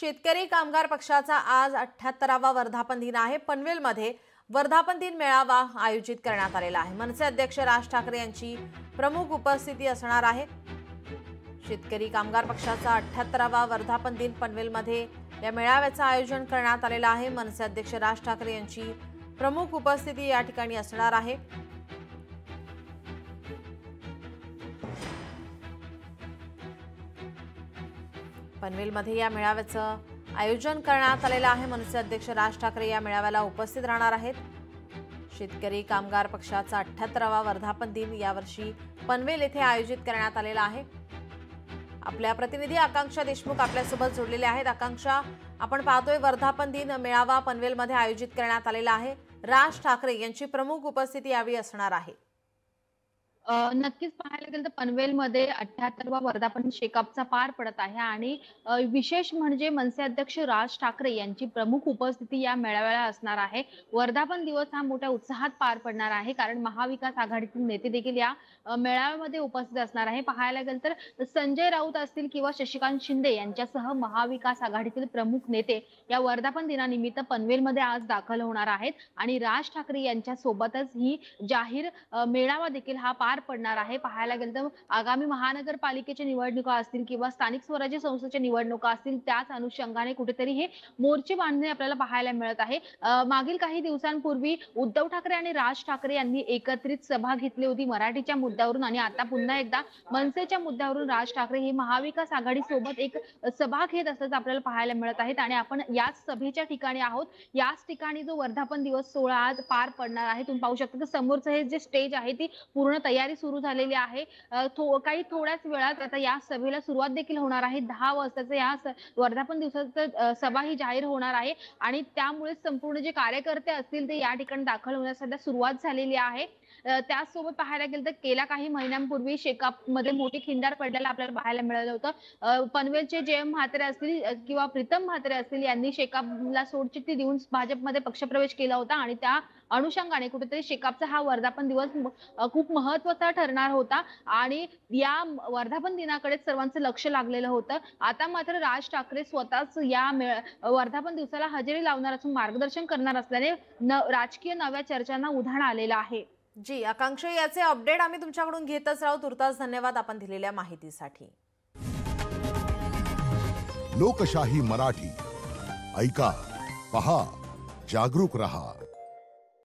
शेतकरी कामगार पक्षाचा आज 78वा वर्धापन दिन आहे। पनवेलमध्ये वर्धापन दिन मेळावा आयोजित करण्यात आलेला आहे। मनसे अध्यक्ष राज ठाकरे यांची प्रमुख उपस्थिती असणार आहे। शेतकरी कामगार पक्षाचा 78वा वर्धापन दिन पनवेलमध्ये या मेळाव्याचं आयोजन करण्यात आलेलं आहे। मनसे अध्यक्ष राज ठाकरे यांची प्रमुख उपस्थिती या ठिकाणी असणार आहे। पनवेलमध्ये या मेळाव्याचं आयोजन करण्यात आलेलं आहे। मनसे अध्यक्ष राज ठाकरे या मेळाव्याला उपस्थित राहणार आहेत। शेतकरी कामगार पक्षाचा 78वा वर्धापन दिन यावर्षी पनवेल येथे आयोजित करण्यात आलेला आहे। आपल्या प्रतिनिधी आकांक्षा देशमुख आपल्यासोबत जोडलेले आहेत। आकांक्षा, आपण पाहतोय वर्धापन दिन मेळावा पनवेलमध्ये आयोजित करण्यात आलेला आहे। राज ठाकरे यांची प्रमुख उपस्थिती यावेळी असणार आहे। नक्कीच पाहायला गेलं तर पनवेलमध्ये 78वा वर्धापन शेकापचा पार पडत आहे आणि विशेष म्हणजे मनसे अध्यक्ष राज ठाकरे यांची प्रमुख उपस्थिती या मेळाव्याला असणार आहे। वर्धापन दिवस हा मोठ्या उत्साहात पार पडणार आहे, कारण महाविकास आघाडीतील नेते देखील या मेळाव्यामध्ये उपस्थित असणार आहे। पाहायला गेलं तर संजय राऊत असतील किंवा शशिकांत शिंदे यांच्यासह महाविकास आघाडीतील प्रमुख नेते या वर्धापन दिनानिमित्त पनवेलमध्ये आज दाखल होणार आहेत आणि राज ठाकरे यांच्या सोबतच ही जाहीर मेळावा देखील हा पार पडणार आहे। पाहायला गेलं तर आगामी महानगरपालिकेच्या निवडणुका असतील किंवा स्थानिक स्वराज्य संस्थेच्या निवडणुका असतील, त्याच अनुषंगाने कुठेतरी हे मोर्चे बांधणे आपल्याला पाहायला मिळत आहे। मागील काही दिवसांपूर्वी उद्धव ठाकरे आणि राज ठाकरे यांनी एकत्रित सभा घेतली होती मराठीच्या मुद्द्यावरून आणि आता पुन्हा एकदा मनसेच्या मुद्द्यावरून राज ठाकरे हे महाविकास आघाडी सोबत एक सभा घेत असल्याचं आपल्याला पाहायला मिळत आहे आणि आपण याच सभेच्या ठिकाणी आहोत। याच ठिकाणी जो वर्धापन दिवस सोहळा आज पार पडणार आहे, तुम्ही पाहू शकता की समोरचं हे जे स्टेज आहे ती पूर्ण तयारी सुरू झालेली आहे। थोड्याच वेळात आता या सभेला सुरुवात देखील होणार आहे। 10 वाजताचं या वर्धापन दिवसाचं सभा ही जाहीर होणार आहे आणि त्यामुळे संपूर्ण जे कार्यकर्ते असतील ते या ठिकाणी दाखल होण्यास सध्या सुरुवात झालेली आहे। त्याचसोबत पाहायला गेलं तर गेल्या काही महिन्यांपूर्वी शेकापमध्ये मोठी खिंडार पडलेला आपल्याला पाहायला मिळालं होतं। पनवेलचे जयम म्हात्रे असतील किंवा प्रीतम म्हात्रे असतील यांनी शेकापला सोडचिठ्ठी देऊन भाजपमध्ये पक्षप्रवेश केला होता आणि त्या अनुषंगाने कुठेतरी शेकापचा हा वर्धापन दिवस खूप महत्त्वाचा ठरणार होता आणि या वर्धापन दिनाकडे सर्वांचं लक्ष लागलेलं होतं। आता मात्र राज ठाकरे स्वतःच या वर्धापन दिवसाला हजेरी लावणार असून मार्गदर्शन करणार असल्याने राजकीय नव्या चर्चांना उधाण आलेलं आहे। जी आकांक्षा, याचे अपडेट आम्ही तुमच्याकडून घेतच राहू। तुर्तास धन्यवाद आपण दिलेल्या माहितीसाठी। लोकशाही मराठी ऐका, पहा, जागरूक रहा।